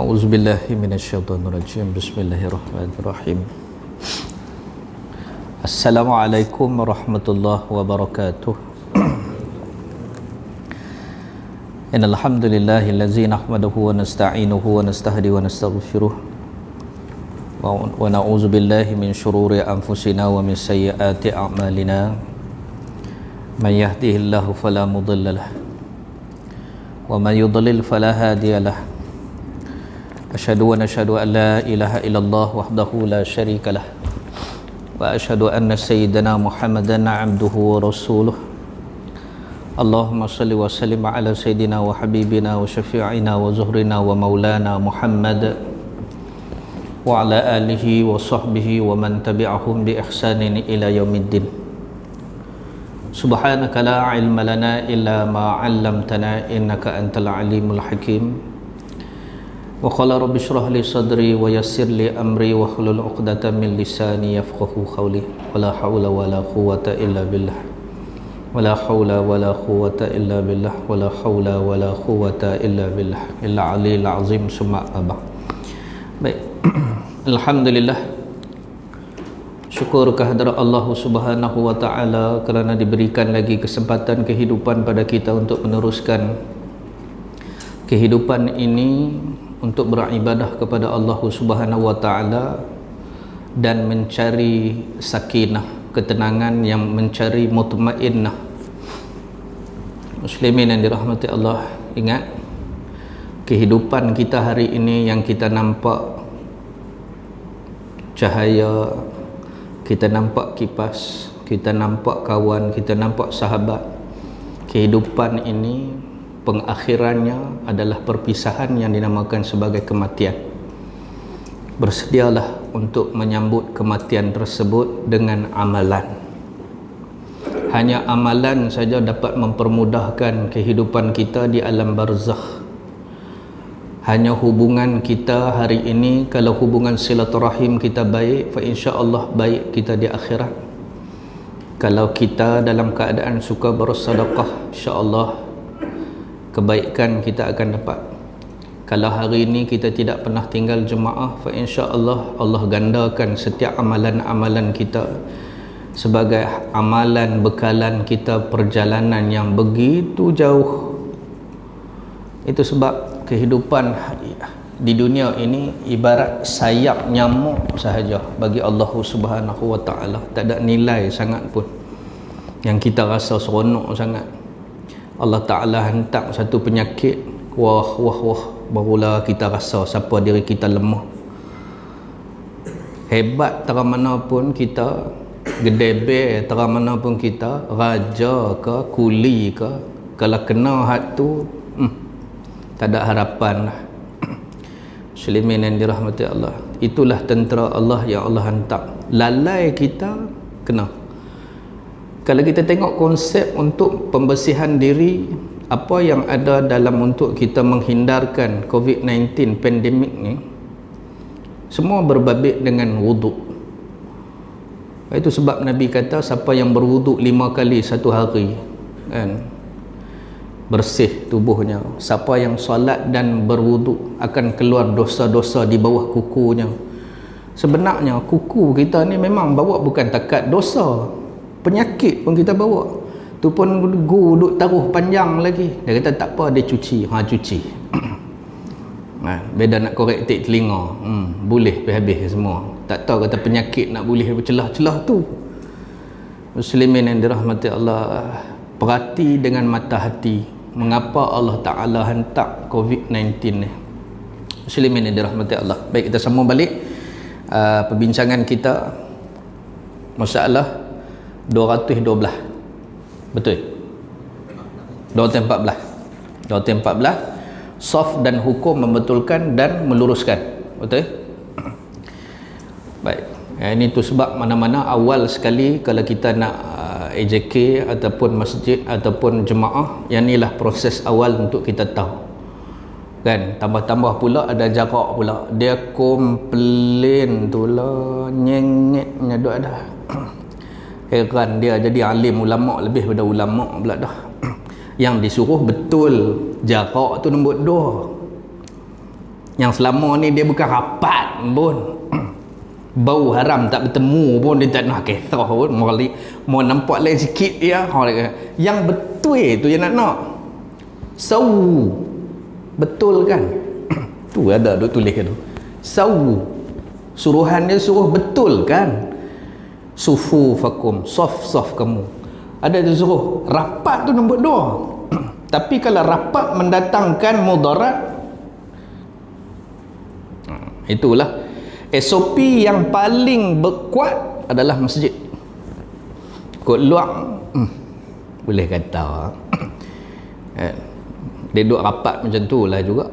A'udzubillahi minasyaitonirrajim. Bismillahirrahmanirrahim. Assalamualaikum warahmatullahi wabarakatuh. Innal hamdalillahillazi nahmaduhu wa nasta'inuhu wa nastahdi wa nastaghfiruh. Wa na'udzubillahi min syururi anfusina wa min sayyiati a'malina. Man yahdihillahu fala mudilla lahu wa man yudlil fala hadiya lahu. Asyhadu an la ilaha illallah wahdahu la syarika lah wa asyhadu anna sayyidana Muhammadan abduhu wa rasuluh. Allahumma salli wa sallim ala sayyidina wa habibina wa syafi'ina wa zuhrina wa maulana Muhammad wa ala alihi wa sahbihi wa man tabi'ahum bi ihsanin ila yaumiddin. Subhanaka la ilma lana illa ma 'allamtana innaka antal alimul hakim. Wa qala rabbi shrah li sadri wa yassir li amri wa hlul 'uqdatam min lisani yafqahu qawli. Wala haula wala quwwata illa billah. Wala haula wala quwwata illa billah. Wala haula wala quwwata illa billah. Illa aliyil azim summa abah. Baik. Alhamdulillah. Syukur kehadirat Allah Subhanahu wa taala kerana diberikan lagi kesempatan kehidupan pada kita untuk meneruskan kehidupan ini untuk beribadah kepada Allah Subhanahu wa taala dan mencari sakinah, ketenangan, yang mencari mutmainnah. Muslimin yang dirahmati Allah, ingat kehidupan kita hari ini yang kita nampak cahaya, kita nampak kipas, kita nampak kawan, kita nampak sahabat. Kehidupan ini pengakhirannya adalah perpisahan yang dinamakan sebagai kematian. Bersedialah untuk menyambut kematian tersebut dengan amalan. Hanya amalan saja dapat mempermudahkan kehidupan kita di alam barzakh. Hanya hubungan kita hari ini, kalau hubungan silaturahim kita baik, fa insya-Allah baik kita di akhirat. Kalau kita dalam keadaan suka bersedekah, insya-Allah kebaikan kita akan dapat. Kalau hari ini kita tidak pernah tinggal jemaah, fa insya-Allah Allah gandakan setiap amalan-amalan kita sebagai amalan bekalan kita perjalanan yang begitu jauh. Itu sebab kehidupan di dunia ini ibarat sayap nyamuk sahaja bagi Allah Subhanahu wa taala. Tak ada nilai sangat pun yang kita rasa seronok sangat. Allah Ta'ala hantar satu penyakit, wah, barulah kita rasa siapa diri kita lemah. Hebat terang mana pun kita, gedebe terang mana pun kita, raja ke, kuli ke, kalau kena hak tu, tak ada harapan lah. Muslimin yang dirahmati Allah, itulah tentera Allah yang Allah hantar. Lalai kita kena. Kalau kita tengok konsep untuk pembersihan diri, apa yang ada dalam untuk kita menghindarkan COVID-19 pandemik ni, semua berbabit dengan wuduk. Itu sebab Nabi kata siapa yang berwuduk 5 kali satu hari, kan, bersih tubuhnya. Siapa yang solat dan berwuduk akan keluar dosa-dosa di bawah kukunya. Sebenarnya kuku kita ni memang bawa bukan takat dosa, penyakit pun kita bawa. Tu pun guru duk taruh panjang lagi. Dia kata tak apa, dia cuci. Cuci. Beda nak korektik telinga. Boleh habis semua. Tak tahu kata penyakit nak boleh bercelah-celah tu. Muslimin yang dirahmati Allah, perhati dengan mata hati mengapa Allah Ta'ala hantar COVID-19 ni. Muslimin yang dirahmati Allah. Baik, kita sambung balik perbincangan kita, masalah 212. Betul? 214. Saf dan hukum membetulkan dan meluruskan. Betul? Baik. Ini tu sebab mana-mana awal sekali kalau kita nak AJK ataupun masjid ataupun jemaah, yang inilah proses awal untuk kita tahu. Kan, tambah-tambah pula ada jarak pula. Dia komplain tu lah, nyengeknya dah ada. Heran dia jadi alim ulama lebih pada ulama pula dah. Yang disuruh betul jarak tu nombor 2. Yang selama ni dia bukan rapat pun, bau haram tak bertemu pun dia tak nak kisah pun, mau nampak lain sikit dia. Yang betul tu yang nak sawu, betul kan? Tu ada duk tulis tu sawu, suruhan dia suruh betul kan? Sufufakum, soft kamu. Ada tu suruh rapat tu nombor 2. Tapi kalau rapat mendatangkan mudarat, itulah SOP yang paling berkuat adalah masjid. Kot luar boleh kata dia duduk rapat macam tu lah juga.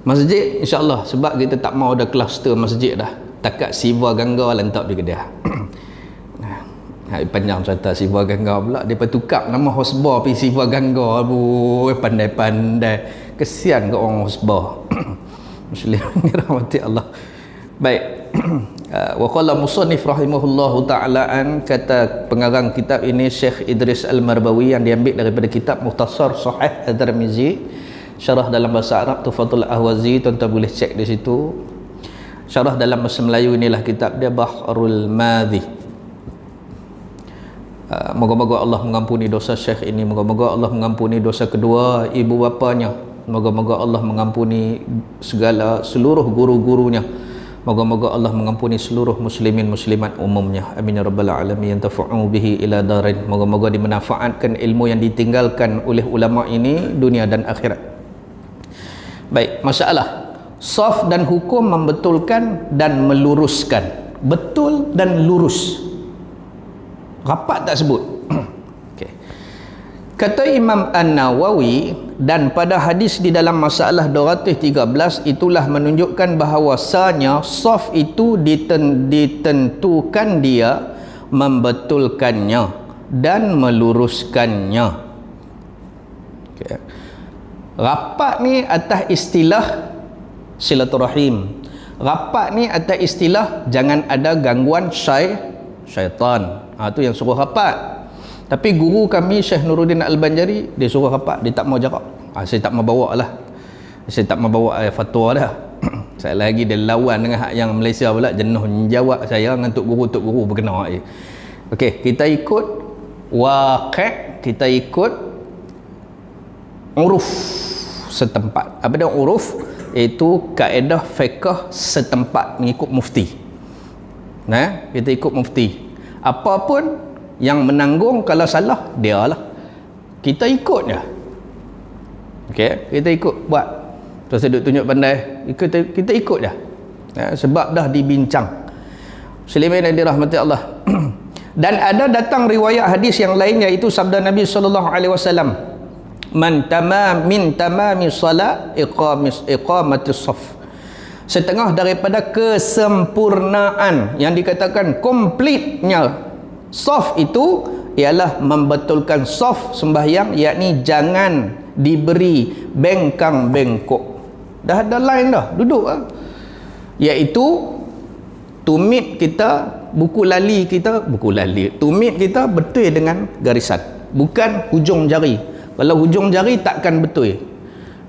Masjid insyaAllah, sebab kita tak mau ada kluster masjid dah. Takat Siva Gangga lantak pergi Kedah. Panjang cerita Siva Gangga pula, dia tukar nama hosbah pergi Siva Gangga. Pandai-pandai, kesian ke orang hosbah. Muslim ni rahmati Allah. Baik. Wa qala musannif rahimahullahu ta'ala an, kata pengarang kitab ini Syekh Idris Al-Marbawi, yang diambil daripada kitab Mukhtasar Sahih At-Tirmizi, syarah dalam bahasa Arab Tufatul Ahwazi. Tuan-tuan boleh cek di situ. Syarah dalam bahasa Melayu inilah kitab dia, Bahrul Madhi. Moga-moga Allah mengampuni dosa Syekh ini, moga-moga Allah mengampuni dosa kedua ibu bapanya, moga-moga Allah mengampuni seluruh guru-gurunya, moga-moga Allah mengampuni seluruh muslimin muslimat umumnya. Amin ya rabbal alamin. Yantafa'u bihi ila darin. Moga-moga dimanfaatkan ilmu yang ditinggalkan oleh ulama ini dunia dan akhirat. Baik, masalah saf dan hukum membetulkan dan meluruskan. Betul dan lurus, rapat tak sebut. Okay. Kata Imam An-Nawawi, dan pada hadis di dalam masalah 213 itulah menunjukkan bahawasanya saf itu ditentukan dia membetulkannya dan meluruskannya. Okay. Rapat ni atas istilah silaturahim. Rapat ni atas istilah jangan ada gangguan syaitan. Tu yang suruh rapat. Tapi guru kami Syekh Nuruddin Al-Banjari, dia suruh rapat, dia tak mau jarak. Saya tak mau bawa lah. Saya tak mau bawa fatwa dah. Saya lagi dia lawan dengan hak yang Malaysia pula, jenuh jawab saya dengan tok guru berkena. Okey, kita ikut waqi', kita ikut uruf setempat. Apa dia uruf? Itu kaedah fiqh setempat, mengikut mufti. Nah, kita ikut mufti. Apapun yang menanggung, kalau salah dia lah, kita ikut je. Okey, kita ikut buat. Terus saya duk tunjuk pandai, kita ikut je. Sebab dah dibincang. Muslimin yang dirahmati Allah. Dan ada datang riwayat hadis yang lain, iaitu sabda Nabi SAW, min tamami salat iqamatis saf. Setengah daripada kesempurnaan, yang dikatakan komplitnya saf itu ialah membetulkan saf sembahyang, yakni jangan diberi bengkang bengkok. Dah ada line dah, duduk lah. Iaitu tumit kita, tumit kita betul dengan garisan, bukan hujung jari. Kalau hujung jari takkan betul.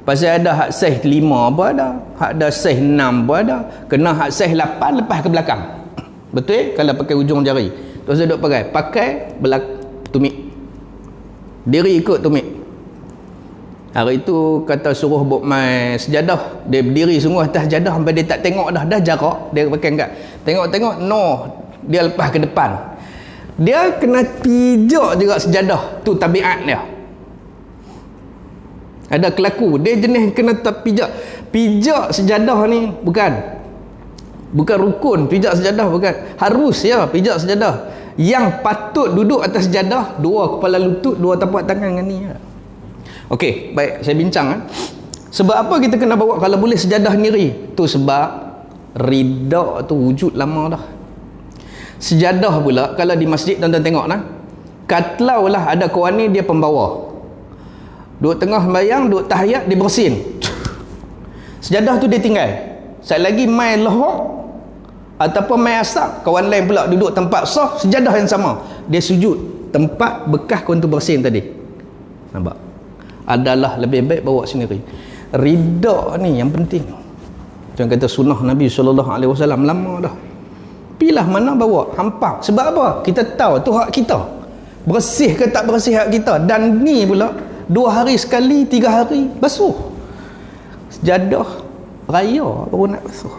Pasal ada hak saiz 5 pun ada, hak ada saiz 6 pun ada, kena hak saiz 8 lepas ke belakang. Betul kalau pakai hujung jari. Terus dia duk pakai tumit. Diri ikut tumit. Hari itu kata suruh buat mai sejadah, dia berdiri sungguh atas sejadah sampai dia tak tengok dah jarak, dia pakai enggak. Tengok no, dia lepas ke depan. Dia kena pijak juga sejadah. Tu tabiat dia. Ada kelaku dia jenis kena pijak sejadah ni, bukan rukun. Pijak sejadah bukan harus ya, pijak sejadah. Yang patut duduk atas sejadah, dua kepala lutut, dua tapak tangan dengan ni. Okey, baik, saya bincang. Sebab apa kita kena bawa kalau boleh sejadah sendiri? Tu sebab ridha tu wujud lama dah. Sejadah pula kalau di masjid, tuan-tuan tengok nah, katlaulah ada kawan ni dia pembawa, duduk tengah sembahyang, duduk tahiyat, dia bersin. Sejadah tu dia tinggal. Sekali lagi main lohok ataupun main asap, kawan lain pula duduk tempat saf, sejadah yang sama, dia sujud tempat bekas kawan tu bersin tadi. Nampak? Adalah lebih baik bawa sendiri. Ridha ni yang penting. Jangan kata sunnah Nabi SAW lama dah. Pilah mana bawa, hampak. Sebab apa? Kita tahu tu hak kita. Bersih ke tak bersih hak kita. Dan ni pula 2 hari sekali, 3 hari basuh. Sejadah raya baru nak basuh.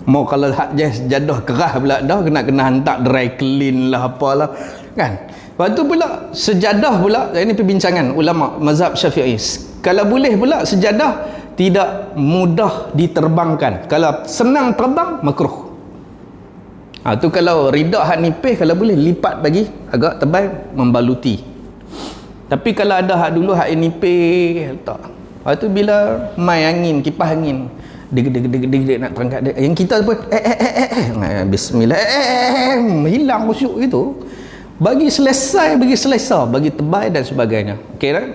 Mau kalau hak sejadah kerah pula dah kena hantar dry clean lah apalah kan. Lepas tu pula sejadah pula, ini perbincangan ulama mazhab Syafi'i. Kalau boleh pula sejadah tidak mudah diterbangkan. Kalau senang terbang makruh. Tu kalau rida hak nipis, kalau boleh lipat bagi agak tebal membaluti. Tapi kalau ada hak dulu hak nipis tak. Lepas tu bila mai angin, kipas angin, deg nak terangkat dia. Yang kita pun bismillah hilang khusyuk gitu. Bagi selesai, bagi tebal dan sebagainya. Okey tak?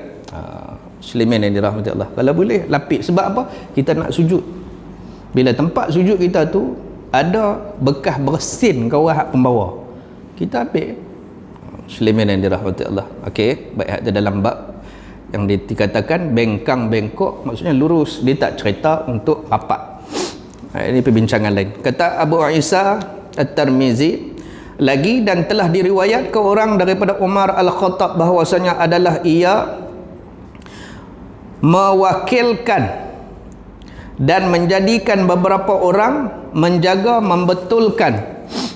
Muslimin yang dirahmati Allah. Kalau boleh lapik. Sebab apa? Kita nak sujud. Bila tempat sujud kita tu ada bekas bersin kau hak pembawa, kita ambil. Muslimin yang dirahmati Allah. Okey, baik hak dalam bab yang dikatakan bengkang bengkok, maksudnya lurus. Dia tak cerita untuk rapat. Ini perbincangan lain. Kata Abu Isa At-Tirmizi lagi, dan telah diriwayatkan orang daripada Umar Al-Khattab bahwasanya adalah ia mewakilkan dan menjadikan beberapa orang menjaga membetulkan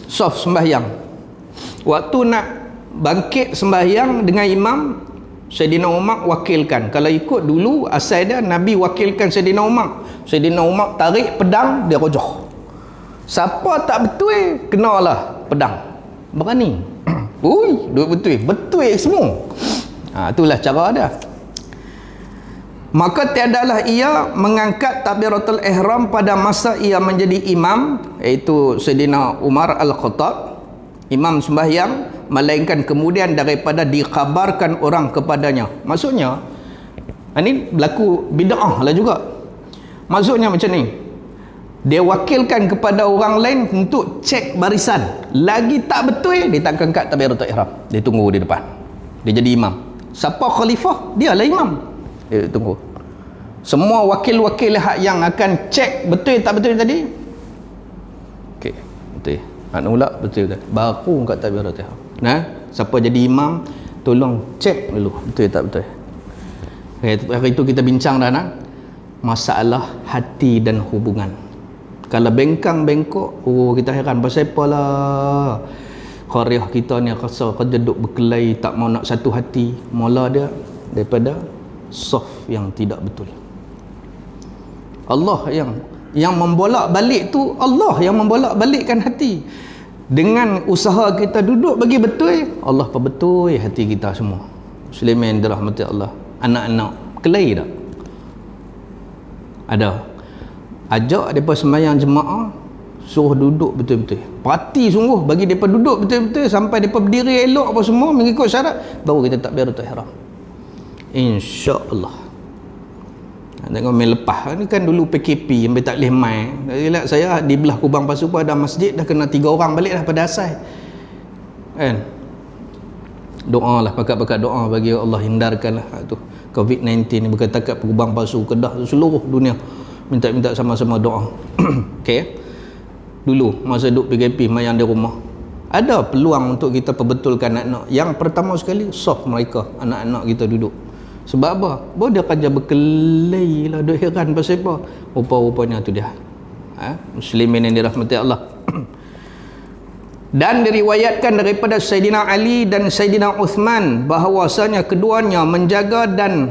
saf sembahyang. Waktu nak bangkit sembahyang dengan imam, Sayyidina Umar wakilkan. Kalau ikut dulu asal dia Nabi wakilkan Sayyidina Umar. Sayyidina Umar tarik pedang, dia rojah. Siapa tak betul kenalah pedang. Berani. Ui, duk betul semua. Itulah cara dia. Maka tiadalah ia mengangkat takbiratul ihram pada masa ia menjadi imam, iaitu Sayyidina Umar Al-Khattab, imam sembahyang, melainkan kemudian daripada dikhabarkan orang kepadanya. Maksudnya ini berlaku bid'ah lah juga. Maksudnya macam ni, dia wakilkan kepada orang lain untuk cek barisan. Lagi tak betul, dia tak angkat takbiratul ihram, dia tunggu di depan, dia jadi imam. Siapa khalifah, dia lah imam. Tunggu. Semua wakil-wakil yang akan cek betul tak betul tadi. Okey, betul. Nak mula betul tak? Baru angkat takbiratul ihram. Nah, siapa jadi imam, tolong cek dulu betul tak betul. Hari itu kita bincang dah masalah hati dan hubungan. Kalau bengkang bengkok, kita heran pasal apalah. Qaryah kita ni rasa kerja duduk berkelahi, tak mau nak satu hati. Mula dia daripada saf yang tidak betul. Allah yang membolak balik tu, Allah yang membolak balikkan hati. Dengan usaha kita duduk bagi betul, Allah perbetul hati kita semua. Muslimin dirahmati Allah. Anak-anak kelahi tak? Ada. Ajak mereka sembahyang jemaah, suruh duduk betul-betul. Parti sungguh bagi mereka duduk betul-betul sampai mereka berdiri elok apa semua mengikut syarat, baru kita takbiratul ihram. InsyaAllah. Tengok main lepas ni kan dulu PKP yang tak boleh main. Saya di belah Kubang Pasu pun ada masjid, dah kena 3 orang balik dah pada asal kan. Doa lah, pakat-pakat doa bagi Allah hindarkan lah tu COVID-19 ni. Bukan takat Kubang Pasu, Kedah, seluruh dunia minta-minta sama-sama doa. Okay, dulu masa duduk PKP mayang di rumah, ada peluang untuk kita perbetulkan anak-anak. Yang pertama sekali, soft mereka, anak-anak kita duduk. Sebab apa? Baru dia kerja berkelahi lah, duk heran pasal apa? Rupa-rupanya tu dia. Muslimin yang dirahmati Allah. Dan diriwayatkan daripada Sayyidina Ali dan Sayyidina Uthman bahawasanya keduanya menjaga dan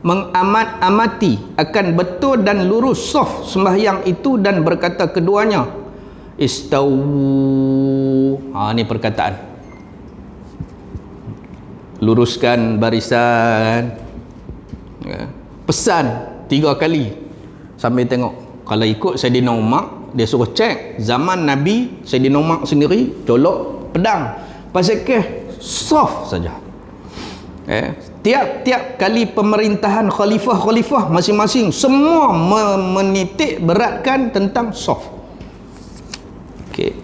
mengamati akan betul dan lurus saf sembahyang itu, dan berkata keduanya, istawu. Ni perkataan, luruskan barisan. Pesan 3 kali sambil tengok. Kalau ikut Sayyidina Umar, dia suruh cek. Zaman Nabi, Sayyidina Umar sendiri colok pedang, pasal soft saja. Tiap-tiap kali pemerintahan khalifah-khalifah masing-masing semua menitik beratkan tentang soft. Okey,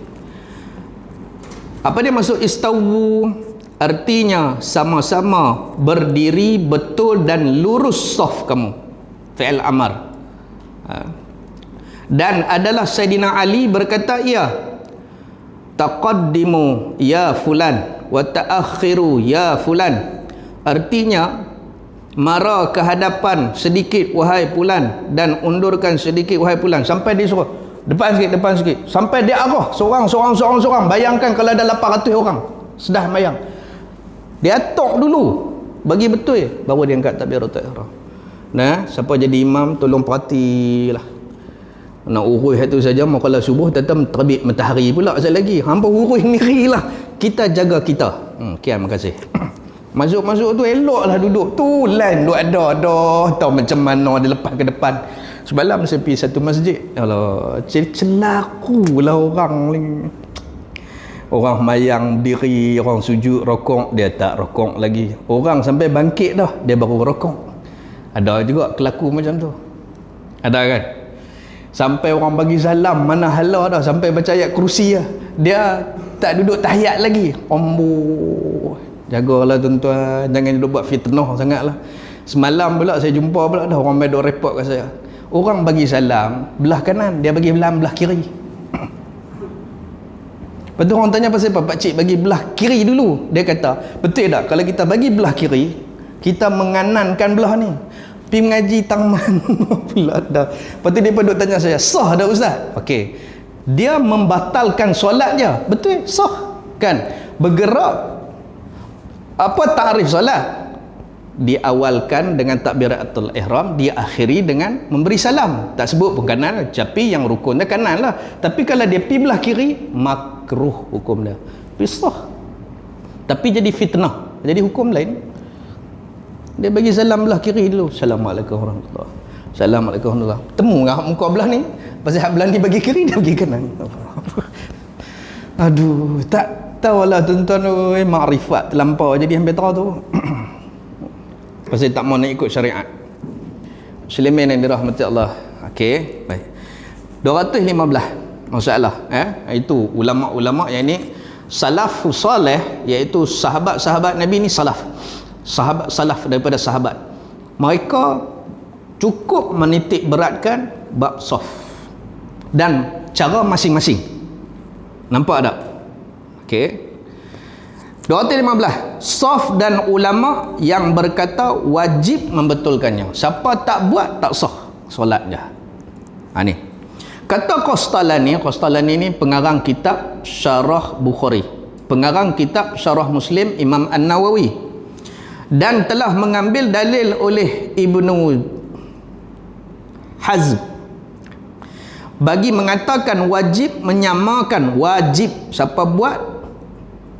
apa dia maksud istawu? artinya sama-sama berdiri betul dan lurus saf kamu. Fi'il amar. Dan adalah Sayyidina Ali berkata, ya, taqaddimu ya fulan wa ta'akhiru ya fulan. Artinya, mara ke hadapan sedikit wahai fulan dan undurkan sedikit wahai fulan. Sampai dia suruh depan sikit, sampai dia arah seorang. Bayangkan kalau ada 800 orang sedah mayang, dia atok dulu bagi betul, baru dia angkat takbiratul ihram. Nah, siapa jadi imam tolong perhatilah. Nak urus itu saja, mau kalau subuh tetap terbit matahari pula sekali lagi. Hampa urus sendirilah. Kita jaga kita. Terima kasih. Masuk tu eloklah duduk tu, line duk ada tahu macam mana dia lepas ke depan. Semalam saya pergi satu masjid, Allah, celakulah orang ni. Orang mayang diri, orang sujud rokok, dia tak rokok lagi. Orang sampai bangkit dah, dia baru rokok. Ada juga kelaku macam tu. Ada kan? Sampai orang bagi salam, mana hala dah, sampai baca ayat kursi lah, dia tak duduk tahiyat lagi. Jagalah tuan-tuan, jangan duduk buat fitnah sangatlah. Semalam pula saya jumpa pula dah orang main duk report kat saya. Orang bagi salam belah kanan, dia bagi belah kiri. Lepas tu orang tanya pasal apa? Pakcik bagi belah kiri dulu. Dia kata, betul tak? Kalau kita bagi belah kiri, kita menganankan belah ni. Pergi mengaji tangman pula dah. Lepas tu dia pun duk tanya saya, sah dah ustaz? Okey. Dia membatalkan solat je. Betul? Sah. Kan? Bergerak. Apa ta'rif solat? Diawalkan dengan takbiratul ihram, diakhiri dengan memberi salam. Tak sebut pun kanan, tapi yang rukun dia kanan lah. Tapi kalau dia pergi belah kiri, makruh hukum dia. Pisah. Tapi jadi fitnah, jadi hukum lain. Dia bagi salam belah kiri dulu. Assalamualaikum warahmatullahi. Assalamualaikum warahmatullahi. Temu dengan muka belah ni, pasal hak belah ni bagi kiri, dia bagi kanan. Aduh, tak tahulah tuan-tuan, makrifat terlampau jadi hampir tahu tu. Pasal tak mau nak ikut syariat. Muslimin yang dirahmati Allah. Okey, baik. 215 masalah, itu ulama-ulama yang ini salafus salih, iaitu sahabat-sahabat Nabi ni salaf. Salaf daripada sahabat. Mereka cukup menitik beratkan bab saf dan cara masing-masing. Nampak tak? Okey. 215, saf dan ulama yang berkata wajib membetulkannya. Siapa tak buat tak sah solat dia. Ni. Kata Qastalani ni pengarang kitab Syarah Bukhari, pengarang kitab Syarah Muslim Imam An-Nawawi, dan telah mengambil dalil oleh Ibnu Hazm bagi mengatakan wajib menyamakan wajib. Siapa buat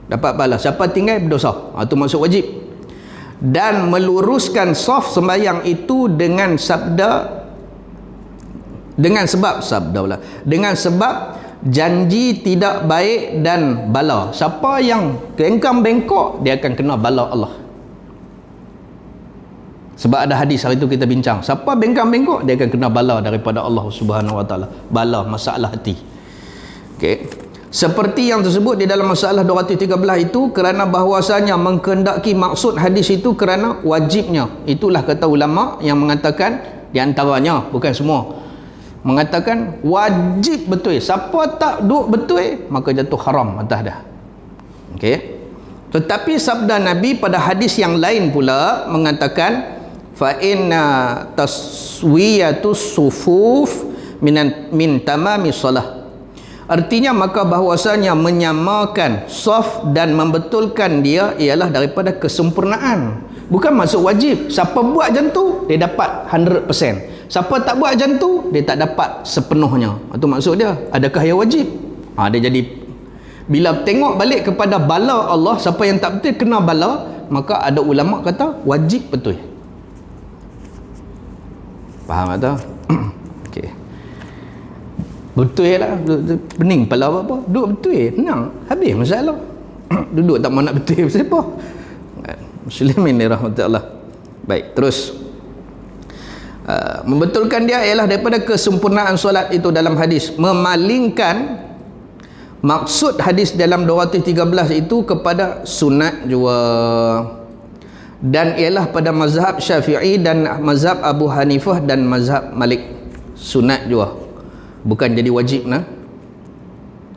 dapat pahala, siapa tinggal berdosa. Itu maksud wajib. Dan meluruskan saf sembahyang itu dengan sebab janji tidak baik dan bala. Siapa yang kengkang bengkok, dia akan kena bala Allah. Sebab ada hadis hari itu kita bincang, siapa bengkang bengkok, dia akan kena bala daripada Allah Subhanahu Wa Taala. Bala masalah hati. Okey. Seperti yang tersebut di dalam masalah 213 itu, kerana bahawasanya mengkehendaki maksud hadis itu kerana wajibnya. Itulah kata ulama yang mengatakan, di antaranya, bukan semua, mengatakan wajib betul. Siapa tak duk betul, maka jatuh haram atas dah. Okey. Tetapi sabda Nabi pada hadis yang lain pula mengatakan, fa inna taswiyatus sufuf min tamami salah. Artinya maka bahawasanya menyamakan saf dan membetulkan dia ialah daripada kesempurnaan. Bukan maksud wajib. Siapa buat macam tu, dia dapat 100%. Siapa tak buat macam tu, dia tak dapat sepenuhnya. Itu maksud dia. Adakah ia wajib? Dia jadi, bila tengok balik kepada bala Allah, siapa yang tak betul kena bala, maka ada ulama kata wajib betul. Faham tak? Okey. Betul lah, pening kepala apa-apa, duduk betul, tenang, habis masalah. Duduk tak mau nak betul pasal apa? Muslimin dirahmati Allah. Baik, terus membetulkan dia ialah daripada kesempurnaan solat itu dalam hadis, memalingkan Maksud hadis dalam 213 itu kepada sunat jua, dan ialah pada mazhab Syafi'i dan mazhab Abu Hanifah dan mazhab Malik. Sunat jua, bukan jadi wajib nah.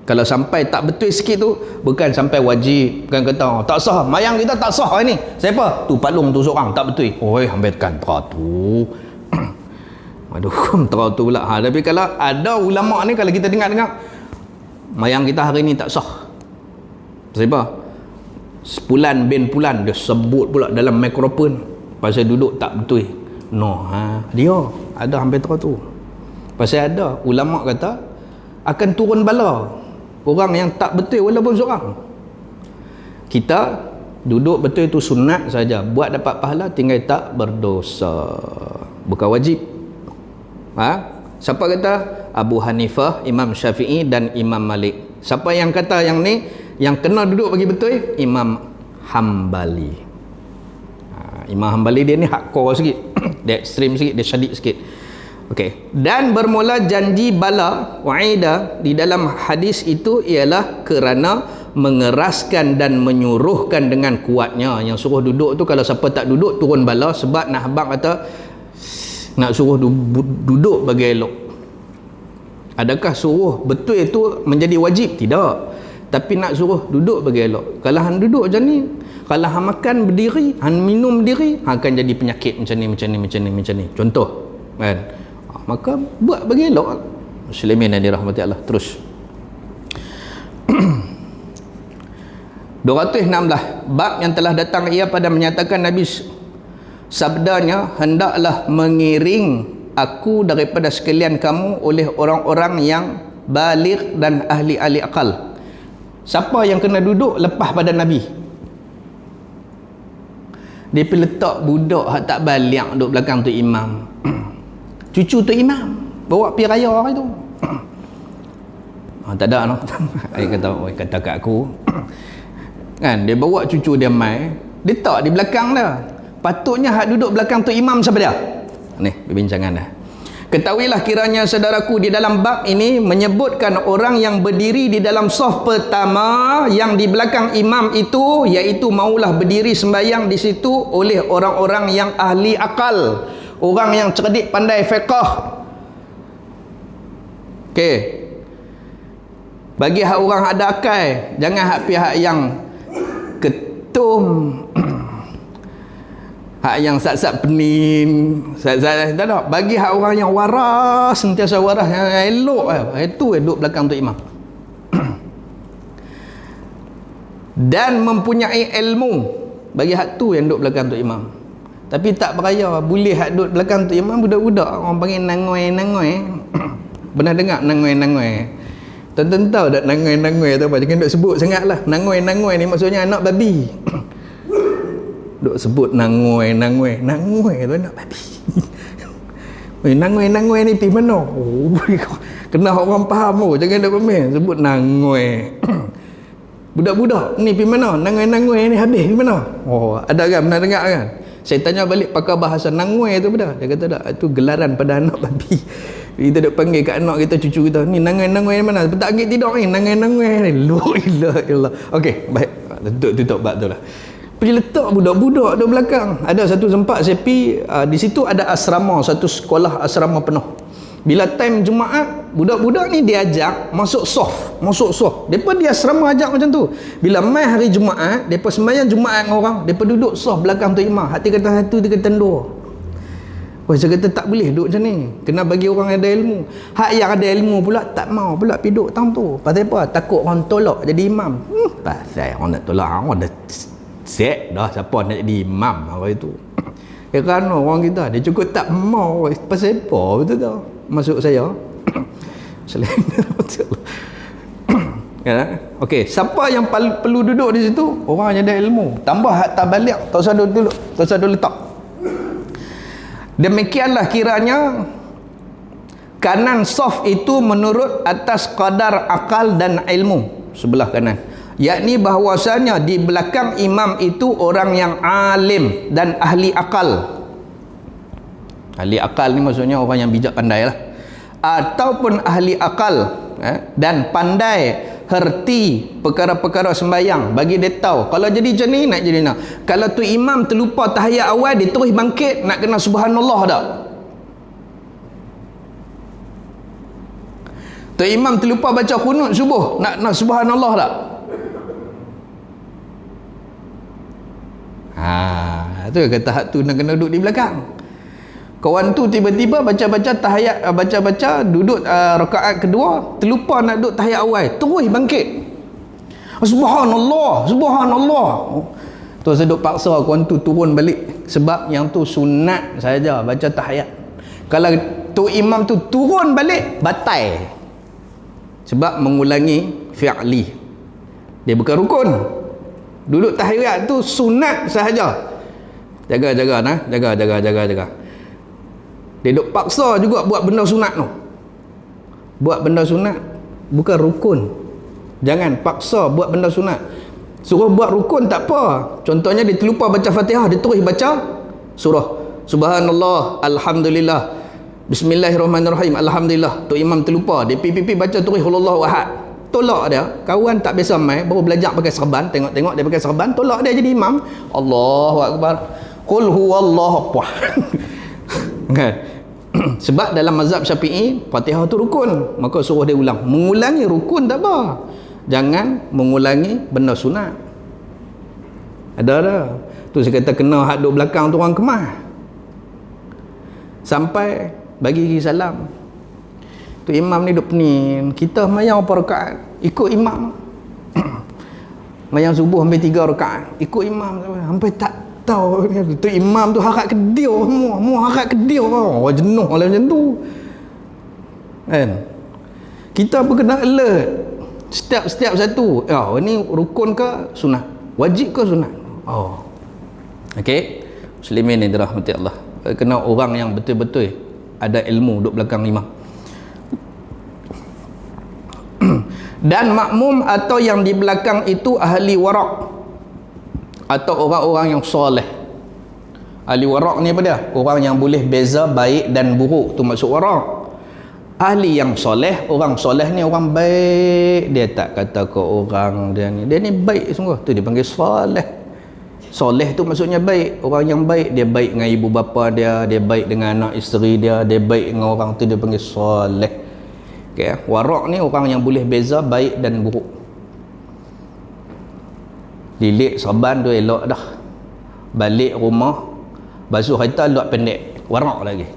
Kalau sampai tak betul sikit tu, bukan sampai wajib. Bukan kata tak sah, mayang kita tak sah hari ni. Siapa? Tu palung tu seorang tak betul. Oi, ambil kata tu. Aduh, terau tu pula. Tapi kalau ada ulama ni, kalau kita dengar-dengar mayang kita hari ni tak sah. Siapa? Sepulan bin pulan dia sebut pula dalam mikrofon pasal duduk tak betul. No, dia ada hampir terau tu. Pasal ada ulama kata akan turun bala orang yang tak betul walaupun seorang. Kita duduk betul itu sunat saja, buat dapat pahala, tinggal tak berdosa, bukan wajib. Siapa kata? Abu Hanifah, Imam Syafi'i dan Imam Malik. Siapa yang kata yang ni yang kena duduk bagi betul? Imam Hambali. Imam Hambali dia ni hardcore sikit. Dia ekstrim sikit, dia syadid sikit. Okey. Dan bermula janji bala wa'ida di dalam hadis itu ialah kerana mengeraskan dan menyuruhkan dengan kuatnya. Yang suruh duduk tu, kalau siapa tak duduk turun bala, sebab nak habang kata nak suruh duduk bagi elok. Adakah suruh betul itu menjadi wajib? Tidak. Tapi nak suruh duduk bagi elok. Kalau hang duduk macam ni, kalau hang makan berdiri, hang minum berdiri, hang akan jadi penyakit macam ni. Contoh kan. Maka buat bagi elok. Muslimin yang dirahmati Allah. Terus 216, bab yang telah datang ia pada menyatakan Nabi sabdanya, hendaklah mengiring aku daripada sekalian kamu oleh orang-orang yang baligh dan ahli akal. Siapa yang kena duduk lepas pada Nabi? Dia pergi letak budak hak tak baligh duduk belakang tu imam. Cucu tu imam bawa pergi raya hari tu. Tak ada no. Dia kata kat aku kan, dia bawa cucu dia mai, dia tak di belakang dah. Patutnya hak duduk belakang tu imam siapa dia? Ni perbincangan dah. Ketahuilah kiranya saudaraku, di dalam bab ini menyebutkan orang yang berdiri di dalam saf pertama yang di belakang imam itu, iaitu maulah berdiri sembahyang di situ oleh orang-orang yang ahli akal, orang yang cerdik pandai fiqh. Okey. Bagi hak orang ada akal, jangan hak pihak yang ketum, hak yang sat-sat pening, sat-sat tak ada. Bagi hak orang yang waras, sentiasa waras, yang elok, itu duduk belakang tu imam. Dan mempunyai ilmu, bagi hak tu yang duduk belakang tu imam. Tapi tak beraya, boleh hak duduk belakang tu imam budak-budak, orang panggil nangoi. Pernah dengar nangoi? Tuan-tuan tahu tak nangoi tu apa? Jangan duk sebut sangat lah. Nangoi ni maksudnya anak babi. Duk sebut nangoi tu anak babi. Nangoi ni pergi mana? Oh, kena orang faham. Jangan duk komen sebut nangoi. Budak-budak ni pergi mana? Nangoi ni habis pergi mana? Oh, ada kan pernah dengar kan? Saya tanya balik pakar bahasa nangoi tu pada. Dia kata tak, itu gelaran pada anak babi. Kita duk panggil kat anak kita, cucu kita, ni nangoi ni mana? Tak angkat tidur ni, nangoi ni. La ilaha illallah. Okey, baik. Tutup bab tu lah. Pergi letak budak-budak di belakang. Ada satu tempat saya pergi, di situ ada asrama, satu sekolah asrama penuh. Bila time Jumaat, budak-budak ni diajak masuk soft. Depa di asrama ajak macam tu. Bila mai hari Jumaat, depa sembahyang Jumaat dengan orang, depa duduk soft belakang tu imam. Hati kata satu, dia kata dua. Wah, saya kata tak boleh duduk macam ni. Kena bagi orang yang ada ilmu. Hak yang ada ilmu pula tak mau pula pergi duduk tang tu. Pasal apa? Takut orang tolak jadi imam. Pasal orang nak tolak, orang dah set dah siapa nak jadi imam hari tu. Kerana orang kita dia cukup tak mau. Pasal apa betul tak? Masuk saya. Selain ya. Okey, siapa yang perlu duduk di situ? Orang yang ada ilmu. Tambah hak tak balik, tak usah duduk, tak usah letak. Demikianlah kiranya kanan saf itu menurut atas kadar akal dan ilmu sebelah kanan, yakni bahwasanya di belakang imam itu orang yang alim dan ahli akal. Ahli akal ni maksudnya orang yang bijak pandai lah, ataupun ahli akal dan pandai herti perkara-perkara sembahyang, bagi dia tahu. Kalau jadi macam ni, nak jadi nak. Kalau tu imam terlupa tahiyat awal, dia terus bangkit nak kena subhanallah tak? Tu imam terlupa baca qunut subuh, nak subhanallah tak? Tu kata hak tu nak kena duduk di belakang. Kawan tu tiba-tiba baca-baca tahiyat, baca-baca duduk rakaat kedua, terlupa nak duduk tahiyat awal, terus bangkit. Subhanallah, subhanallah. Tu saya duduk paksa kawan tu turun balik, sebab yang tu sunat saja baca tahiyat. Kalau tu imam tu turun balik, batal. Sebab mengulangi fi'li. Dia bukan rukun. Duduk tahiyat tu sunat sahaja. Jaga. Dia duk paksa juga buat benda sunat tu. Buat benda sunat bukan rukun. Jangan paksa buat benda sunat. Suruh buat rukun tak apa. Contohnya dia terlupa baca Fatihah, dia terus baca surah. Subhanallah, alhamdulillah, bismillahirrahmanirrahim, alhamdulillah. Tu imam terlupa, dia pipi baca terus Allahu ahad. Tolak dia. Kawan tak biasa main, baru belajar pakai serban, tengok dia pakai serban, tolak dia jadi imam. Allahu akbar. Qul huwallahu ahad. Kan? Sebab dalam mazhab Syafi'i, Fatihah tu rukun, maka suruh dia ulang. Mengulangi rukun tak apa. Jangan mengulangi benda sunat. Ada. Tu saya kata kena hak duduk belakang tu orang kemas. Sampai bagi salam. Tu imam ni duk pening. Kita mayang apa rakaat? Ikut imam. Mayang subuh sampai 3 rakaat. Ikut imam sampai tak tahu. Tu imam tu harap kedia semua harap kedia. Jenuh lah macam tu. Kan? Kita pun kena alert. Setiap satu. Ini rukun ke sunat? Wajib ke sunat? Okey. Muslimin ni dirahmati Allah. Kena orang yang betul-betul ada ilmu duduk belakang imam. Dan makmum atau yang di belakang itu ahli warak atau orang-orang yang soleh. Ahli warak ni apa dia? Orang yang boleh beza baik dan buruk, tu maksud warak. Ahli yang soleh, orang soleh ni orang baik, dia tak kata ke orang dia ni baik sungguh, tu dia panggil soleh. Soleh tu maksudnya baik. Orang yang baik, dia baik dengan ibu bapa dia baik dengan anak isteri dia baik dengan orang tu, dia panggil soleh. Okay. Warak ni orang yang boleh beza baik dan buruk. Lilit serban tu elok dah, balik rumah basuh kereta luat pendek, warak lagi.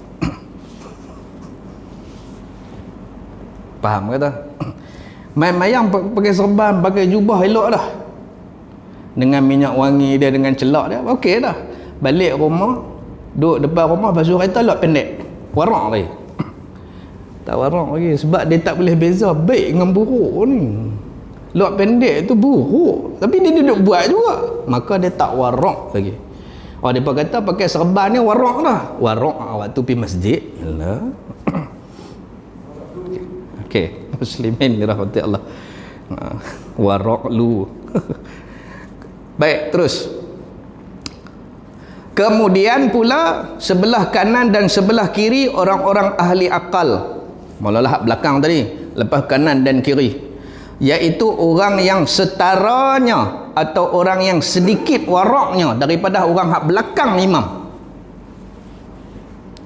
Faham kata? Main-mayang pakai serban, pakai jubah elok dah, dengan minyak wangi dia, dengan celak dia, okey dah. Balik rumah, duduk depan rumah basuh kereta luat pendek, warak lagi. Tak warak lagi, sebab dia tak boleh beza baik dengan buruk ni. Luat pendek tu buruk, tapi dia duduk buat juga, maka dia tak warak lagi. Dia kata pakai serban ni warak dah. Warak waktu pergi masjid. Okey, muslimin dirahmati Allah. Warak lu. Baik, terus. Kemudian pula sebelah kanan dan sebelah kiri orang-orang ahli akal. Mulalah hak belakang tadi, lepas kanan dan kiri, iaitu orang yang setaranya atau orang yang sedikit waraknya daripada orang hak belakang imam.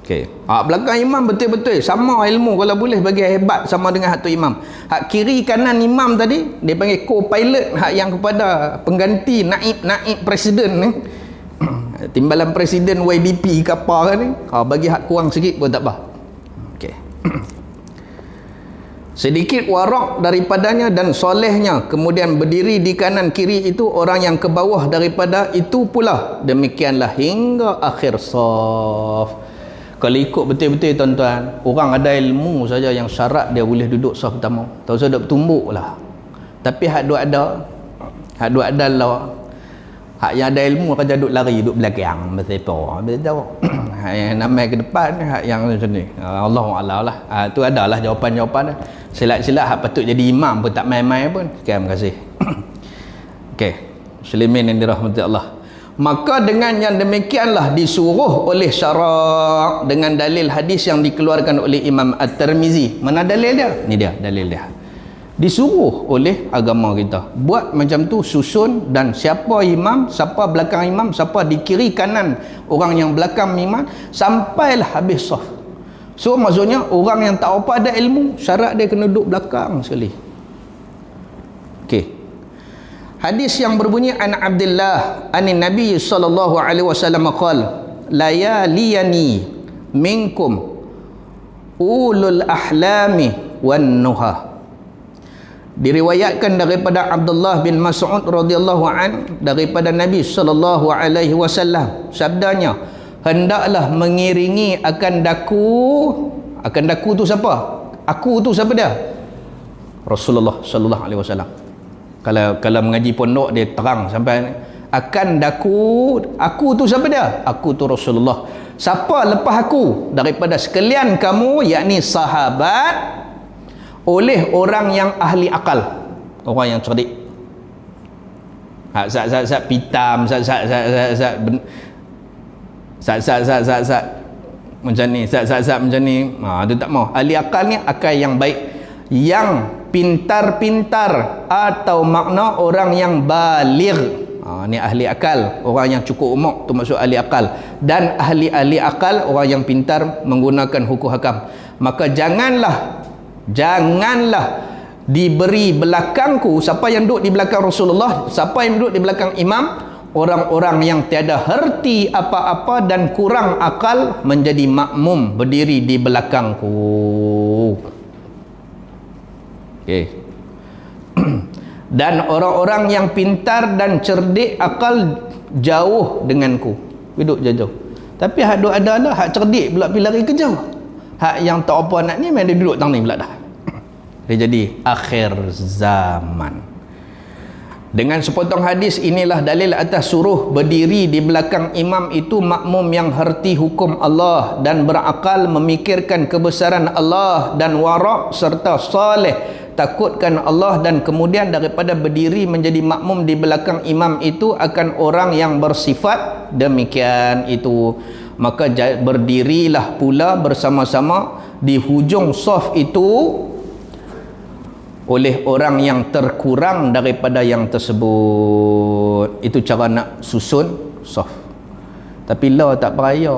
Okey, hak belakang imam betul-betul sama ilmu, kalau boleh bagi hebat sama dengan hak tu imam. Hak kiri kanan imam tadi dia panggil co-pilot, hak yang kepada pengganti naib presiden ni. Timbalan presiden YDP ke apa ni, bagi hak kurang sikit pun tak apa. Okey. Sedikit warak daripadanya dan solehnya, kemudian berdiri di kanan kiri itu orang yang ke bawah daripada itu pula. Demikianlah hingga akhir saf. Kalau ikut betul-betul tuan-tuan, orang ada ilmu saja yang syarat dia boleh duduk saf pertama. Tak usah duduk tumbuk lah. Tapi hak duk ada lah. Hak yang ada ilmu akan duduk lari, duduk belakang, bersepa, betul. Hak yang namai ke depan, hak yang macam ni. Allahuakbar lah. Tu adalah jawapan-jawapan dia. Silat-silat hak patut jadi imam pun tak main-main pun. Terima kasih. Okey, muslimin yang dirahmati Allah. Maka dengan yang demikianlah disuruh oleh syarak dengan dalil hadis yang dikeluarkan oleh Imam At-Tirmizi. Mana dalil dia? Ni dia dalil dia. Disuruh oleh agama kita buat macam tu, susun. Dan siapa imam, siapa belakang imam, siapa di kiri kanan orang yang belakang imam, sampailah habis saf. So maksudnya orang yang tak apa ada ilmu, syarat dia kena duduk belakang sekali. Okey. Hadis yang berbunyi an Abdullah anin Nabi sallallahu alaihi wasallam qala layaliyani minkum ulul ahlami wan nuha. Diriwayatkan daripada Abdullah bin Mas'ud radhiyallahu an daripada Nabi sallallahu alaihi wasallam, sabdanya, hendaklah mengiringi akan daku tu siapa? Aku tu siapa dia? Rasulullah sallallahu alaihi wasallam. Kalau mengaji pondok dia terang sampai akan aku tu siapa dia? Aku tu Rasulullah. Siapa lepas aku daripada sekalian kamu, yakni sahabat, oleh orang yang ahli akal, orang yang cerdik. Zat pitam, zat macam ni, zat macam ni, dia tak mau. Ahli akal ni akal yang baik, yang pintar-pintar, atau makna orang yang baligh. Ni ahli akal, orang yang cukup umur tu maksud ahli akal. Dan ahli akal orang yang pintar menggunakan hukum hakam. Maka janganlah diberi belakangku, siapa yang duduk di belakang Rasulullah, siapa yang duduk di belakang imam, orang-orang yang tiada herti apa-apa dan kurang akal menjadi makmum berdiri di belakangku. Okey. Dan orang-orang yang pintar dan cerdik akal jauh denganku, duduk jauh. Tapi hak duk ada lah, hak cerdik pula pergi lari kejauh. Hak yang tak apa nak ni, memang dia duduk tang ni pula dah. Dia jadi akhir zaman. Dengan sepotong hadis inilah dalil atas suruh berdiri di belakang imam itu makmum yang herti hukum Allah dan berakal, memikirkan kebesaran Allah dan warak serta saleh, takutkan Allah. Dan kemudian daripada berdiri menjadi makmum di belakang imam itu akan orang yang bersifat demikian itu. Maka berdirilah pula bersama-sama di hujung saf itu oleh orang yang terkurang daripada yang tersebut. Itu cara nak susun saf. Tapi lah tak peraya,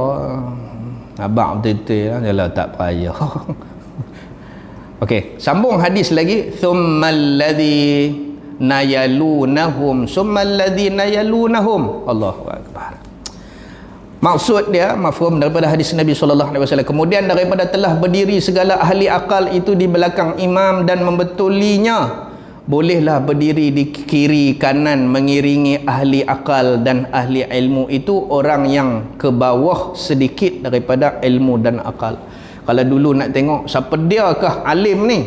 abang betul-betul lah tak peraya. Okey, sambung hadis lagi. Tsummal ladzina yalunahum Allahu akbar. Maksud dia, mafhum daripada hadis Nabi sallallahu alaihi wasallam, kemudian daripada telah berdiri segala ahli akal itu di belakang imam dan membetulinya, bolehlah berdiri di kiri kanan mengiringi ahli akal dan ahli ilmu itu orang yang ke bawah sedikit daripada ilmu dan akal. Kalau dulu nak tengok siapa diakah alim ni,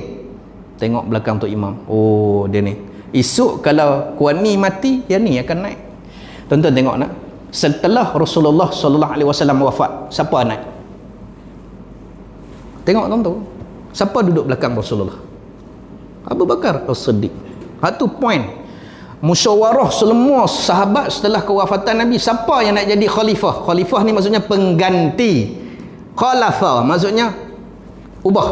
tengok belakang tu imam. Oh, dia ni. Esok kalau Kuan ni mati, dia ni akan naik. Tuan-tuan tengok nak. Setelah Rasulullah sallallahu alaihi wasallam wafat, siapa naik? Tengok tuan-tuan. Siapa duduk belakang Rasulullah? Abu Bakar As-Siddiq. Satu point. Musyawarah semua sahabat setelah kewafatan Nabi, siapa yang nak jadi khalifah? Khalifah ni maksudnya pengganti. Khalafa maksudnya ubah,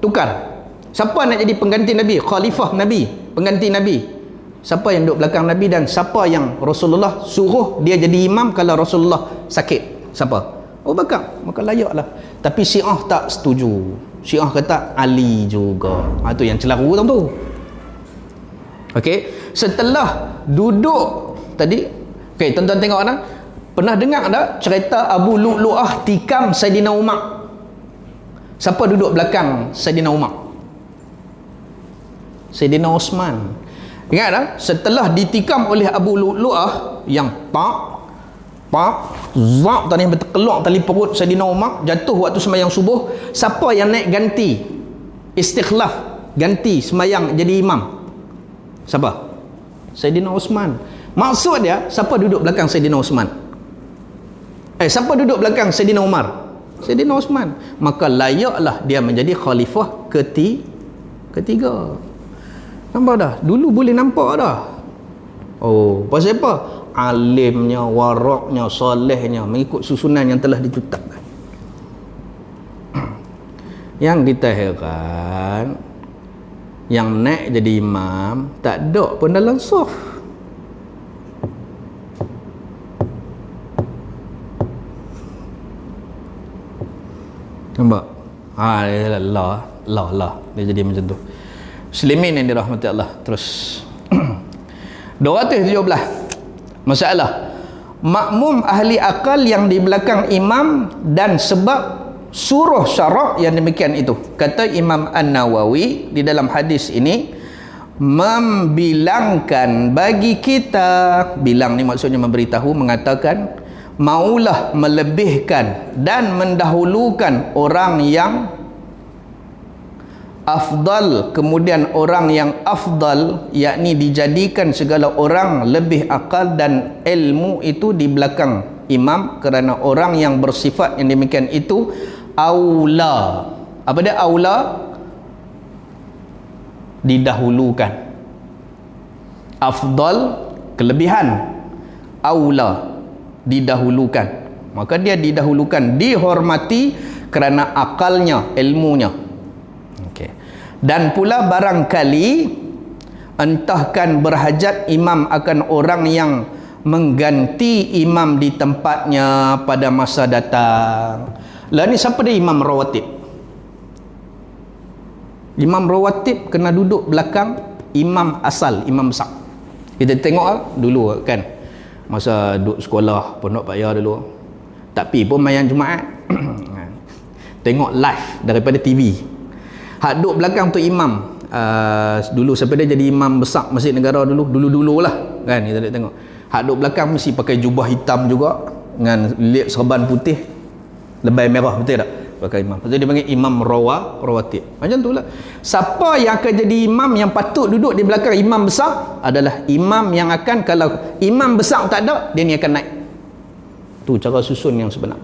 tukar. Siapa nak jadi pengganti Nabi? Khalifah Nabi, pengganti Nabi. Siapa yang duduk belakang Nabi dan siapa yang Rasulullah suruh dia jadi imam kalau Rasulullah sakit? Siapa? Abu Bakar. Maka layaklah. Tapi Syiah tak setuju. Syiah kata Ali juga. Itu yang celaru tu. Okey, setelah duduk tadi, okey, tuan-tuan tengok dah. Pernah dengar tak cerita Abu Lu'lu'ah tikam Saidina Umar? Siapa duduk belakang Saidina Umar? Saidina Osman. Ingat tak? Setelah ditikam oleh Abu Lu'lu'ah yang zap tadi berkelok tali perut Saidina Umar, jatuh waktu sembahyang subuh, siapa yang naik ganti? Istikhlaf, ganti sembahyang jadi imam. Siapa? Saidina Osman. Maksud dia, siapa duduk belakang Saidina Osman? Siapa duduk belakang Saidina Umar? Saidina Osman. Maka layaklah dia menjadi khalifah ketiga. Nampak dah? Dulu boleh nampak dah. Oh, pasal apa? Alimnya, waraknya, solehnya, mengikut susunan yang telah ditetapkan. Yang kita heran, Yang naik jadi imam tak ada pun dalam saf. Nampak? Allah dia jadi macam tu. Muslimin yang dirahmati Allah. Terus 217 masalah makmum ahli akal yang di belakang imam dan sebab suruh syarak yang demikian itu. Kata Imam An-Nawawi di dalam hadis ini, membilangkan bagi kita, bilang ni maksudnya memberitahu, mengatakan maulah melebihkan dan mendahulukan orang yang afdal, kemudian orang yang afdal, yakni dijadikan segala orang lebih akal dan ilmu itu di belakang imam, kerana orang yang bersifat yang demikian itu aula. Apa dia aula? Didahulukan. Afdal, kelebihan. Aula, didahulukan. Maka dia didahulukan, dihormati kerana akalnya, ilmunya. Okey. Dan pula barangkali entahkan berhajat imam akan orang yang mengganti imam di tempatnya pada masa datang. Lah ni siapa dia imam rawatib? Imam rawatib kena duduk belakang imam asal, imam besar. Kita tengok dulu kan, masa duduk sekolah Pondok Paya dulu, tak pi pun mayan Jumaat. Tengok live daripada TV. Hak duduk belakang tu imam. Dulu siapa dia jadi imam besar Masjid Negara dulu lah kan, kita tengok. Hak duduk belakang mesti pakai jubah hitam juga dengan liat serban putih, lebay merah, betul tak? Pakai imam. Lepas tu dia panggil imam rawatib. Macam tu lah. Siapa yang akan jadi imam yang patut duduk di belakang imam besar adalah imam yang akan, kalau imam besar tak ada, dia ni akan naik. Tu cara susun yang sebenar.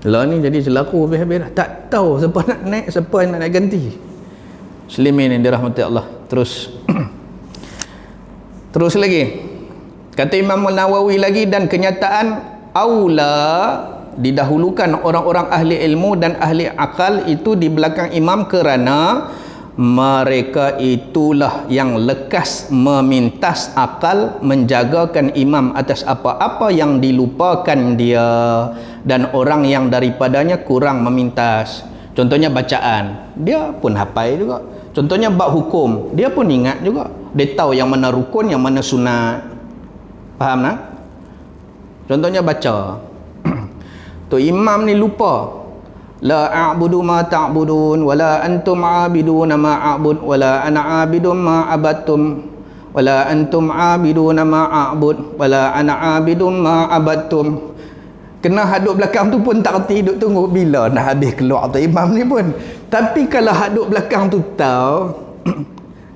Lah ni jadi selaku habis-habis dah. Tak tahu siapa nak naik, siapa yang nak ganti. Muslimin yang dirahmati Allah. Terus lagi. Kata Imam Nawawi lagi, dan kenyataan aula, didahulukan orang-orang ahli ilmu dan ahli akal itu di belakang imam kerana mereka itulah yang lekas memintas akal, menjagakan imam atas apa-apa yang dilupakan dia, dan orang yang daripadanya kurang memintas. Contohnya bacaan, dia pun hafal juga. Contohnya bab hukum, dia pun ingat juga. Dia tahu yang mana rukun, yang mana sunat. Faham tak? Contohnya baca. Tu imam ni lupa. La a'budu ma ta'budun wala antum 'abiduna ma a'bud wala ana 'abidun ma abattum wala antum 'abiduna ma a'bud wala ana 'abidun ma abattum. Kena haduk belakang tu pun tak reti, duk tunggu bila nak habis keluar tu imam ni pun. Tapi kalau haduk belakang tu tahu,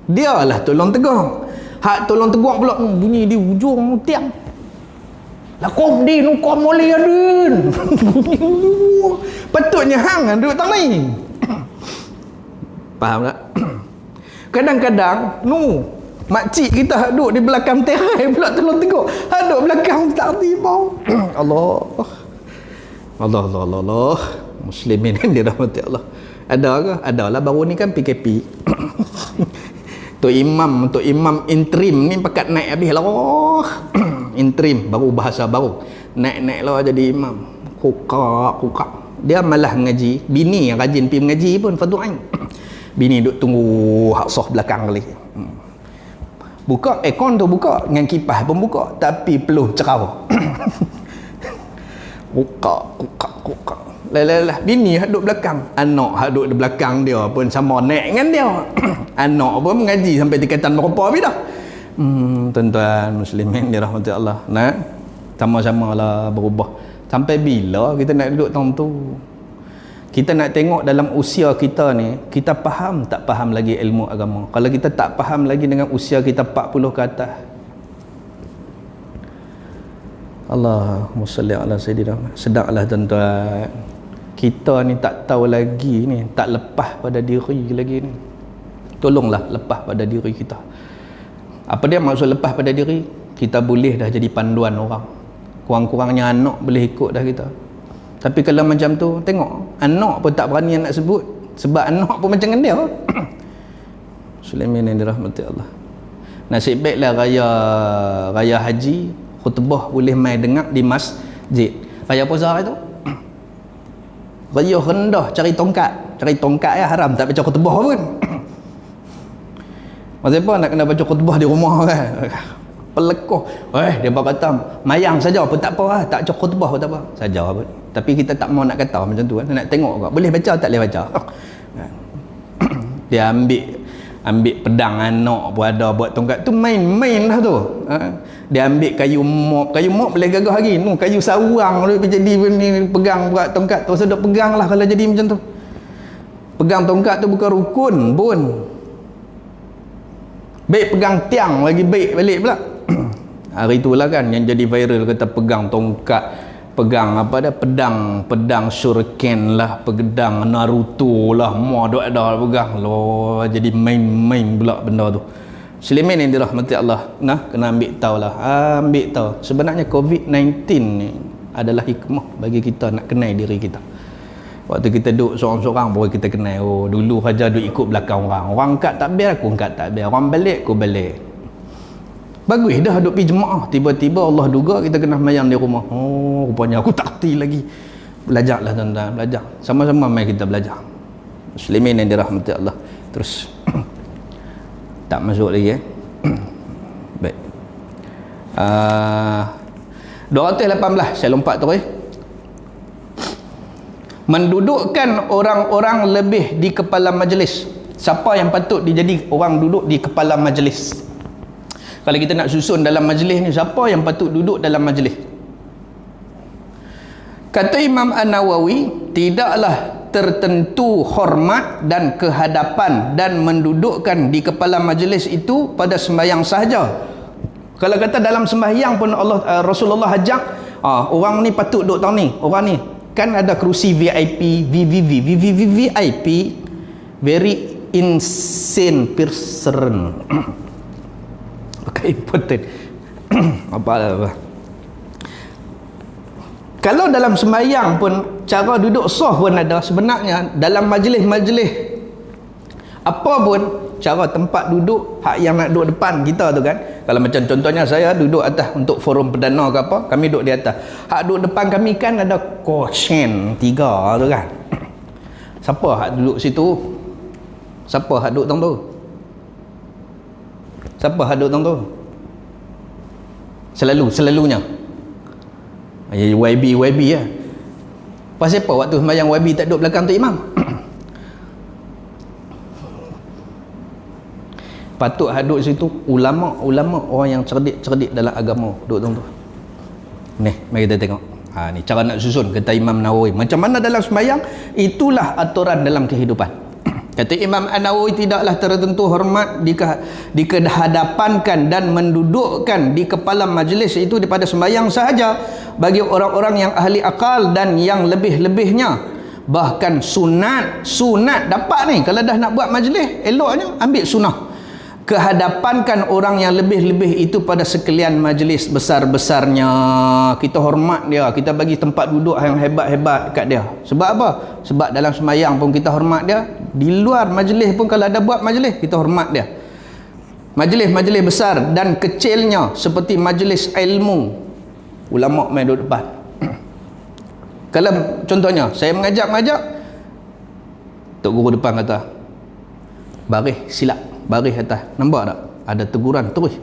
dialah tolong tegur. Hak tolong tegur pula bunyi di ujung tiang. Lakum dinukum waliyadin. Patutnya hang duduk tang ni. Faham tak? Kadang-kadang makcik kita duduk di belakang terai pula tolong tegur. Duduk belakang tak tiba. Allah. Muslimin yang dirahmati Allah. Ada ke? Adalah baru ni kan PKP. Untuk imam interim ni pakat naik habis lah. Interim baru bahasa baru. Naik lah jadi imam. Kukak. Dia malah mengaji. Bini yang rajin pergi mengaji pun fardu ain. Bini duk tunggu hak soh belakang kali. Buka aircon tu buka, dengan kipas pun buka, tapi peluh cerau. Kukak. Lah. Bini duduk belakang. Anak duduk di belakang dia pun sama naik dengan dia. Anak pun mengaji sampai tingkatan berapa habis dah. Tuan-tuan muslimin dirahmati Allah. Nah, sama-sama lah berubah. Sampai bila kita nak duduk tang tu? Kita nak tengok dalam usia kita ni, kita faham tak faham lagi ilmu agama. Kalau kita tak faham lagi dengan usia kita 40 ke atas. Allahumma salli ala sayyidina. Sedanglah tuan-tuan, kita ni tak tahu lagi ni, tak lepas pada diri lagi ni. Tolonglah lepas pada diri kita. Apa dia maksud lepas pada diri? Kita boleh dah jadi panduan orang. Kurang-kurangnya anak boleh ikut dah kita. Tapi kalau macam tu, tengok, anak pun tak berani nak sebut, sebab anak pun macam dia. Sulaiman yang dirahmati Allah. Nasib baiklah raya haji khutbah boleh mai dengar di masjid. Raya puasa itu raya rendah cari tongkat ya haram, tak baca khutbah pun. Maksud apa nak kena baca khutbah di rumah kan? Pelekoh. Dia kata mayang saja pun tak apa lah, tak baca khutbah pun tak apa. Saja pun. Tapi kita tak mau nak kata macam tu kan. Nak tengok juga. Boleh baca tak boleh baca. Dia ambil pedang anak pun ada buat tongkat tu, main lah tu. Dia ambil kayu mop boleh gagah lagi tu, kayu sawang tu jadi ni, pegang buat tongkat tu, sedap pegang lah kalau jadi macam tu. Pegang tongkat tu bukan rukun pun, baik pegang tiang lagi baik balik pula. Hari itulah kan yang jadi viral, kata pegang tongkat, pegang apa dah, pedang shuriken lah, pedang Naruto lah, mau ada pegang loh, jadi main pula benda tu. Sulaiman yang dirahmati Allah, kena ambil tahu lah, ambil tahu sebenarnya COVID-19 ni adalah hikmah bagi kita nak kenal diri kita. Waktu kita duduk seorang-seorang baru kita kenal, dulu saja duduk ikut belakang orang angkat takbir aku angkat takbir, orang balik aku balik. Bagus dah duduk pergi jemaah, tiba-tiba Allah duga kita kena mayang di rumah. Rupanya aku tak kerti lagi. Belajarlah tuan-tuan, belajar. Sama-sama mai kita belajar. Muslimin yang dirahmati Allah. Terus tak masuk lagi baik. 218 saya lompat terus. Mendudukkan orang-orang lebih di kepala majlis. Siapa yang patut dijadi orang duduk di kepala majlis? Kalau kita nak susun dalam majlis ni, siapa yang patut duduk dalam majlis? Kata Imam An-Nawawi, tidaklah tertentu hormat dan kehadapan dan mendudukkan di kepala majlis itu pada sembahyang sahaja. Kalau kata dalam sembahyang pun Rasulullah ajak, orang ni patut duduk tahun ni, orang ni kan ada kerusi VIP, VIP, very insane person. Bukan important. apa. Kalau dalam sembahyang pun cara duduk sah pun ada. Sebenarnya dalam majlis-majlis apa pun cara tempat duduk hak yang nak duduk depan kita tu kan. Kalau macam contohnya saya duduk atas untuk forum perdana ke apa, kami duduk di atas. Hak duduk depan kami kan ada cushion 3 tu kan. Siapa hak duduk situ? Siapa hak duduk tang tu? Siapa hak duduk tang tu? Selalunya YB ya. Pasal apa waktu sembahyang YB tak duduk belakang tu imam? Patut hak duduk situ ulama orang yang cerdik dalam agama duduk tang tu. Ni mari kita tengok. Ni cara nak susun kata Imam Nawawi. Macam mana dalam sembahyang, itulah aturan dalam kehidupan. Kata Imam An-Nawawi, tidaklah tertentu hormat dikehadapankan dan mendudukkan di kepala majlis itu daripada sembahyang sahaja bagi orang-orang yang ahli akal dan yang lebih-lebihnya. Bahkan sunat dapat ni, kalau dah nak buat majlis eloknya ambil sunnah. Kehadapankan orang yang lebih-lebih itu pada sekalian majlis besar-besarnya. Kita hormat dia, kita bagi tempat duduk yang hebat-hebat dekat dia. Sebab apa? Sebab dalam sembahyang pun kita hormat dia, di luar majlis pun kalau ada buat majlis kita hormat dia. Majlis-majlis besar dan kecilnya seperti majlis ilmu, ulama main duduk depan. Kalau contohnya saya mengajak tok guru depan kata baris silap, baris atas, nampak tak ada teguran terus.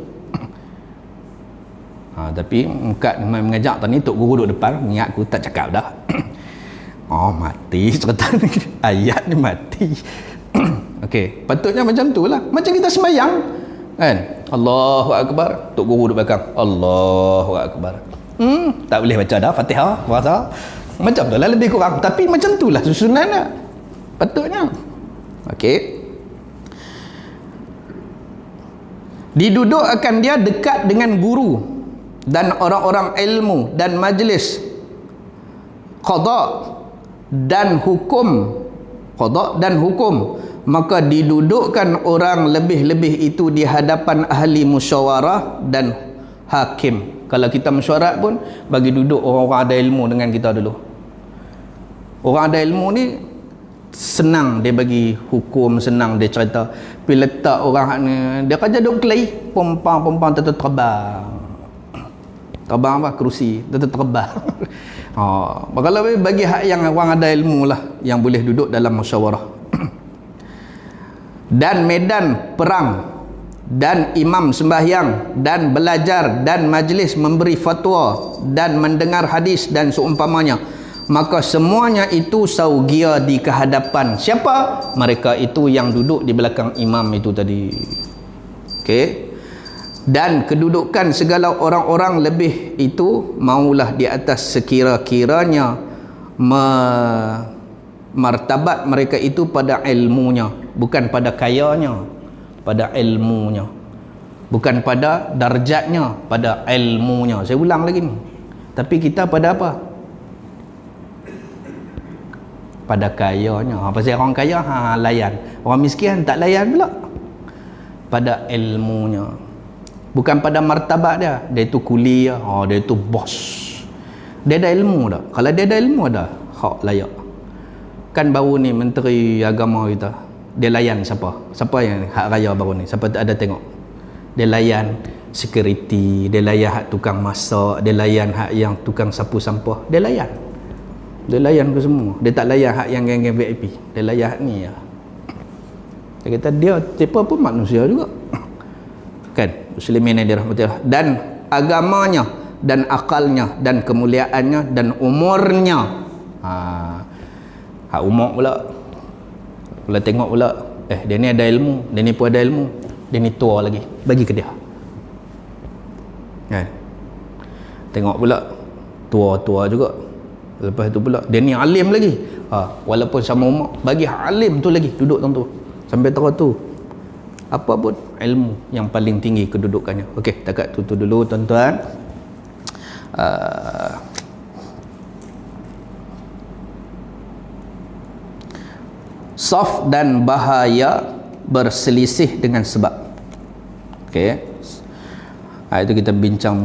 Tapi kat mengajak tadi tok guru duduk depan, niat aku tak cakap dah. Mati cerita ni. Ayat ni mati. Okey, patutnya macam tu lah. Macam kita sembahyang kan, Allahu Akbar, tok guru duduk belakang, Allahu Akbar. Tak boleh baca dah Fatihah puasa. Macam tu lah lebih kurang. Tapi macam tu lah susunannya patutnya. Okey, didudukkan dia dekat dengan guru dan orang-orang ilmu dan majlis qada dan hukum, maka didudukkan orang lebih-lebih itu di hadapan ahli musyawarah dan hakim. Kalau kita mesyuarat pun bagi duduk orang-orang ada ilmu dengan kita dulu. Orang ada ilmu ni senang dia bagi hukum, senang dia cerita. Pergi letak orang hak ni, dia kerja duduk kelai, pompang terbang. Terbang apa? Kerusi, terbang. Kalau bagi hak yang orang ada ilmu lah, yang boleh duduk dalam musyawarah. Dan medan perang, dan imam sembahyang, dan belajar, dan majlis memberi fatwa, dan mendengar hadis dan seumpamanya, maka semuanya itu saugia di kehadapan siapa? Mereka itu yang duduk di belakang imam itu tadi. Okey. Dan kedudukan segala orang-orang lebih itu maulah di atas sekira-kiranya martabat mereka itu pada ilmunya, bukan pada kayanya, pada ilmunya, bukan pada darjatnya, pada ilmunya. Saya ulang lagi ni. Tapi kita pada apa? Pada kayanya. Pasal orang kaya layan, orang miskin tak layan pula. Pada ilmunya, bukan pada martabat dia. Dia itu kuliah, dia itu bos. Dia ada ilmu dah. Kalau dia ada ilmu dah, hak layak. Kan baru ni Menteri Agama kita, dia layan siapa? Siapa yang hak raya baru ni? Siapa tak ada tengok? Dia layan security, dia layan hak tukang masak, dia layan hak yang tukang sapu sampah, dia layan. Dia layan ke semua. Dia tak layan hak yang geng-geng VIP. Dia layan hak ni ya. Dia kata dia siapa pun manusia juga. Kan? Muslimin yang dirahmati Allah. Dan agamanya, dan akalnya, dan kemuliaannya, dan umurnya. Hak umur pula. Kalau tengok pula, dia ni ada ilmu, dia ni pun ada ilmu, dia ni tua lagi, bagi ke dia. Kan? Tengok pula, tua-tua juga. Lepas tu pula, dia ni alim lagi. Walaupun sama umur, bagi alim tu lagi, duduk tu. Sampai tahu tu. Apa pun ilmu yang paling tinggi kedudukannya. Okey, takat tu dulu tuan-tuan. Saf dan bahaya berselisih dengan sebab. Okey. Itu kita bincang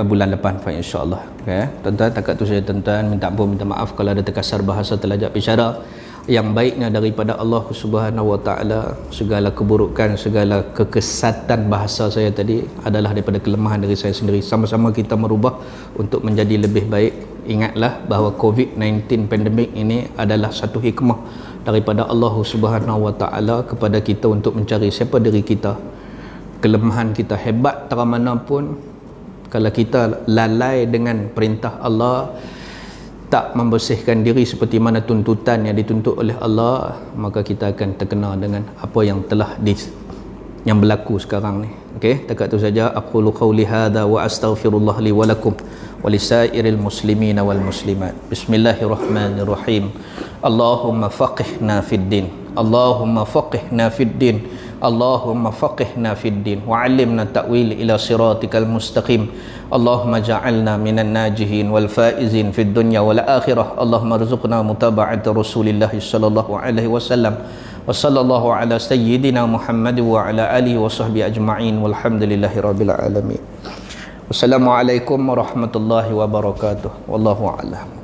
bulan depan insya-Allah. Okey. Tuan-tuan, takat tu saya tuan-tuan minta ampun, minta maaf kalau ada terkasar bahasa terlajak bicara. Yang baiknya daripada Allah Subhanahu Wa Taala, segala keburukan, segala kekesatan bahasa saya tadi adalah daripada kelemahan dari saya sendiri. Sama-sama kita merubah untuk menjadi lebih baik. Ingatlah bahawa COVID-19 pandemik ini adalah satu hikmah daripada Allah Subhanahu Wa Taala kepada kita untuk mencari siapa diri kita, kelemahan kita. Hebat tera mana pun, kalau kita lalai dengan perintah Allah, tak membersihkan diri seperti mana tuntutan yang dituntut oleh Allah, maka kita akan terkena dengan apa yang telah yang berlaku sekarang ni. Okey, takat tu saja. Aqulu qawli hadza wa astaghfirullah li wa lakum wa lisairil muslimin wal muslimat. Bismillahirrahmanirrahim. Allahumma faqihna fid din. Allahumma faqihna fid din. Allahumma faqihna fid din wa 'allimna ta'wil ila siratikal mustaqim. Allahumma ja'alna minan najihin wal faizin fid dunya wal akhirah. Allahumma rzuqna mutaba'at Rasulillah sallallahu alaihi wasallam. Wa sallallahu ala sayyidina Muhammad wa ala alihi wa sahbihi ajma'in walhamdulillahi rabbil alamin. Wassalamualaikum warahmatullahi wabarakatuh. Wallahu a'lam.